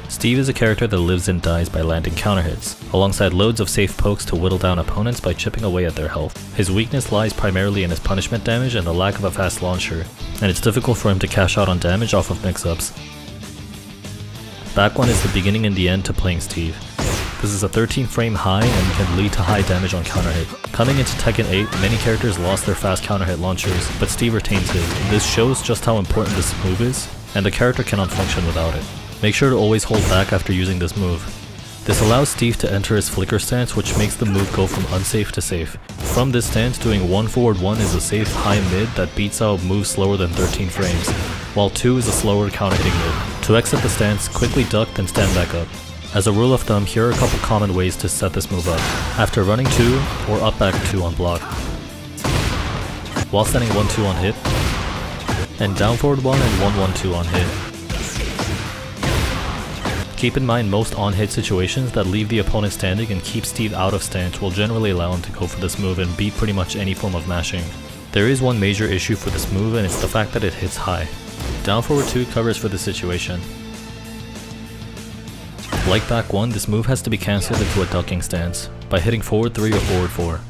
Steve is a character that lives and dies by landing counter hits, alongside loads of safe pokes to whittle down opponents by chipping away at their health. His weakness lies primarily in his punishment damage and the lack of a fast launcher, and it's difficult for him to cash out on damage off of mix-ups. Back 1 is the beginning and the end to playing Steve. This is a 13 frame high and can lead to high damage on counter hit. Coming into Tekken 8, many characters lost their fast counter hit launchers, but Steve retains his. This shows just how important this move is, and the character cannot function without it. Make sure to always hold back after using this move. This allows Steve to enter his flicker stance, which makes the move go from unsafe to safe. From this stance, doing 1 forward 1 is a safe high mid that beats out moves slower than 13 frames, while 2 is a slower counter hitting mid. To exit the stance, quickly duck then stand back up. As a rule of thumb, here are a couple common ways to set this move up. After running 2 or up back 2 on block. While standing 1-2 on hit, and down forward 1 and 1-1-2 on hit. Keep in mind most on-hit situations that leave the opponent standing and keep Steve out of stance will generally allow him to go for this move and beat pretty much any form of mashing. There is one major issue for this move, and it's the fact that it hits high. Down forward 2 covers for this situation. Like back 1, this move has to be cancelled into a ducking stance by hitting forward 3 or forward 4.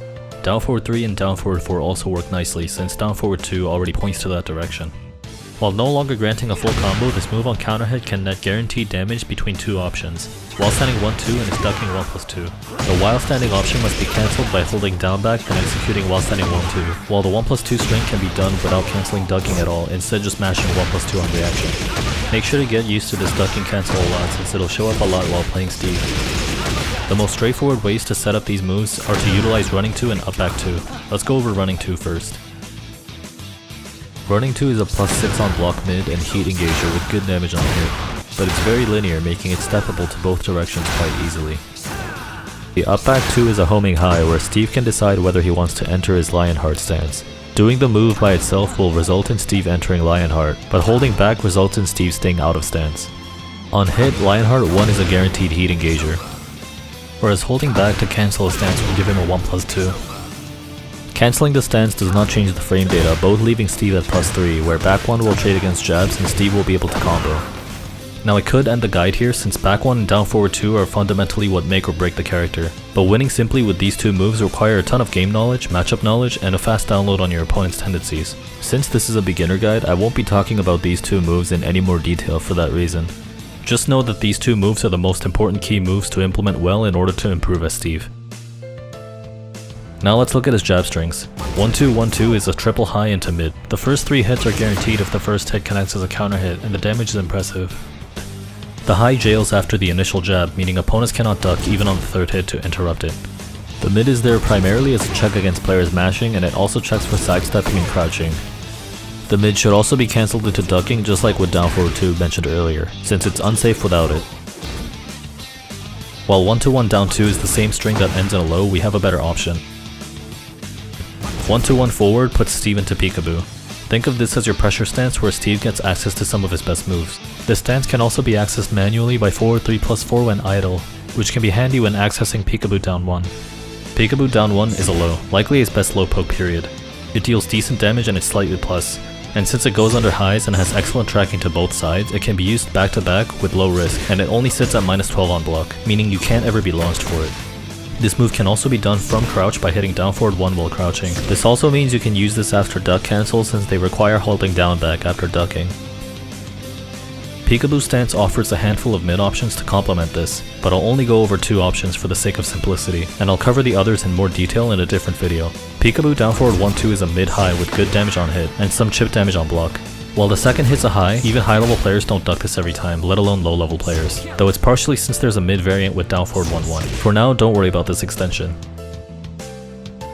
Down forward 3 and down forward 4 also work nicely since down forward 2 already points to that direction. While no longer granting a full combo, this move on counter hit can net guaranteed damage between 2 options, while standing 1-2 and is ducking 1+2. The while standing option must be cancelled by holding down back then executing while standing 1-2, while the 1+2 string can be done without cancelling ducking at all, instead just mashing 1+2 on reaction. Make sure to get used to this ducking cancel a lot since it'll show up a lot while playing Steve. The most straightforward ways to set up these moves are to utilize running 2 and up back 2. Let's go over running 2 first. Running 2 is a +6 on block mid and heat engager with good damage on hit, but it's very linear, making it steppable to both directions quite easily. The up back 2 is a homing high where Steve can decide whether he wants to enter his Lionheart stance. Doing the move by itself will result in Steve entering Lionheart, but holding back results in Steve staying out of stance. On hit, Lionheart 1 is a guaranteed heat engager, whereas holding back to cancel a stance will give him a 1+2. Cancelling the stance does not change the frame data, both leaving Steve at +3, where back 1 will trade against jabs and Steve will be able to combo. Now I could end the guide here since back 1 and down forward 2 are fundamentally what make or break the character, but winning simply with these 2 moves require a ton of game knowledge, matchup knowledge, and a fast download on your opponent's tendencies. Since this is a beginner guide, I won't be talking about these 2 moves in any more detail for that reason. Just know that these 2 moves are the most important key moves to implement well in order to improve as Steve. Now let's look at his jab strings. 1-2, 1-2 is a triple high into mid. The first 3 hits are guaranteed if the first hit connects as a counter hit, and the damage is impressive. The high jails after the initial jab, meaning opponents cannot duck even on the 3rd hit to interrupt it. The mid is there primarily as a check against players mashing, and it also checks for sidestepping and crouching. The mid should also be cancelled into ducking just like with down forward 2 mentioned earlier, since it's unsafe without it. While 1-1 down 2 is the same string that ends in a low, we have a better option. 1-1 forward puts Steve into peekaboo. Think of this as your pressure stance where Steve gets access to some of his best moves. This stance can also be accessed manually by forward 3+4 when idle, which can be handy when accessing peekaboo down 1. Peekaboo down 1 is a low, likely his best low poke period. It deals decent damage and it's slightly plus, and since it goes under highs and has excellent tracking to both sides, it can be used back to back with low risk, and it only sits at -12 on block, meaning you can't ever be launched for it. This move can also be done from crouch by hitting down forward 1 while crouching. This also means you can use this after duck cancel since they require holding down back after ducking. Peekaboo stance offers a handful of mid options to complement this, but I'll only go over 2 options for the sake of simplicity, and I'll cover the others in more detail in a different video. Peekaboo down forward 1-2 is a mid high with good damage on hit and some chip damage on block. While the second hit's a high, even high level players don't duck this every time, let alone low level players, though it's partially since there's a mid variant with down forward 1-1. For now, don't worry about this extension.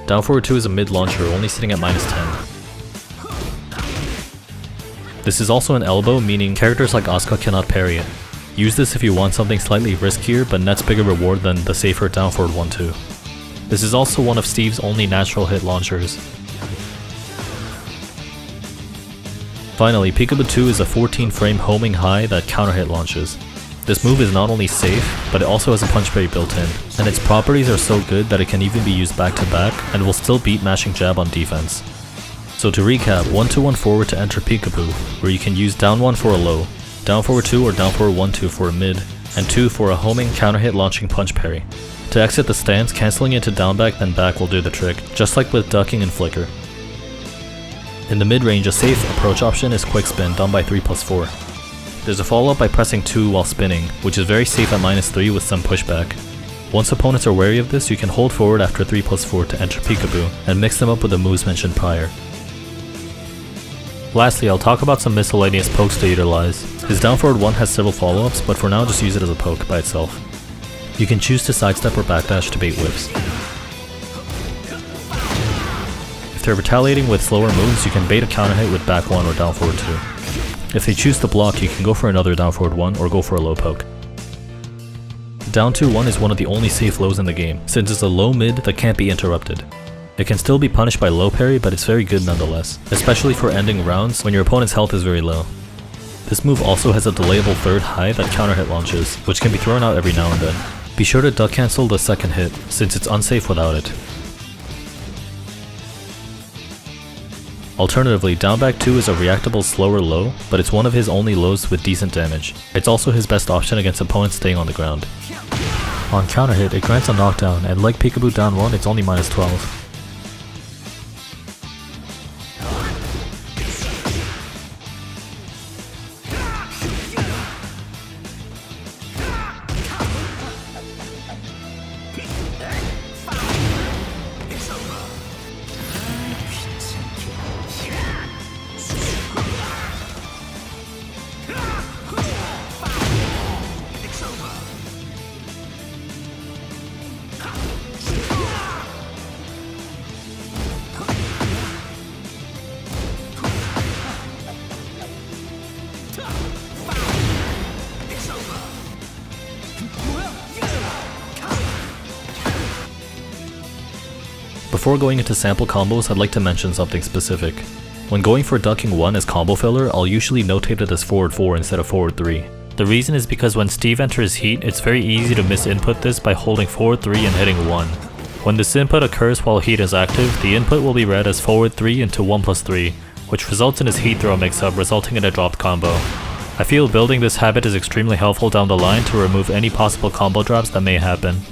Down forward 2 is a mid launcher, only sitting at -10. This is also an elbow, meaning characters like Asuka cannot parry it. Use this if you want something slightly riskier but nets bigger reward than the safer down forward 1-2. This is also one of Steve's only natural hit launchers. Finally, Peekaboo 2 is a 14 frame homing high that counter hit launches. This move is not only safe, but it also has a punch parry built in, and its properties are so good that it can even be used back to back and will still beat mashing jab on defense. So to recap, 1-1 forward to enter Peekaboo, where you can use down 1 for a low, down forward 2 or down forward 1-2 for a mid, and 2 for a homing counter hit launching punch parry. To exit the stance, cancelling into down back then back will do the trick, just like with ducking and flicker. In the mid-range, a safe approach option is quick spin, done by 3+4. There's a follow-up by pressing 2 while spinning, which is very safe at -3 with some pushback. Once opponents are wary of this, you can hold forward after 3+4 to enter peekaboo, and mix them up with the moves mentioned prior. Lastly, I'll talk about some miscellaneous pokes to utilize. His down forward 1 has several follow-ups, but for now just use it as a poke by itself. You can choose to sidestep or backdash to bait whips. If they're retaliating with slower moves, you can bait a counter hit with back 1 or down forward 2. If they choose to block, you can go for another down forward 1 or go for a low poke. Down 2-1 is one of the only safe lows in the game, since it's a low mid that can't be interrupted. It can still be punished by low parry, but it's very good nonetheless, especially for ending rounds when your opponent's health is very low. This move also has a delayable third high that counter hit launches, which can be thrown out every now and then. Be sure to duck cancel the second hit, since it's unsafe without it. Alternatively, down back 2 is a reactable slower low, but it's one of his only lows with decent damage. It's also his best option against opponents staying on the ground. On counter hit, it grants a knockdown, and like peekaboo down 1, it's only -12. Before going into sample combos, I'd like to mention something specific. When going for ducking 1 as combo filler, I'll usually notate it as forward 4 instead of forward 3. The reason is because when Steve enters heat, it's very easy to misinput this by holding forward 3 and hitting 1. When this input occurs while heat is active, the input will be read as forward 3 into 1+3, which results in his heat throw mix-up, resulting in a dropped combo. I feel building this habit is extremely helpful down the line to remove any possible combo drops that may happen.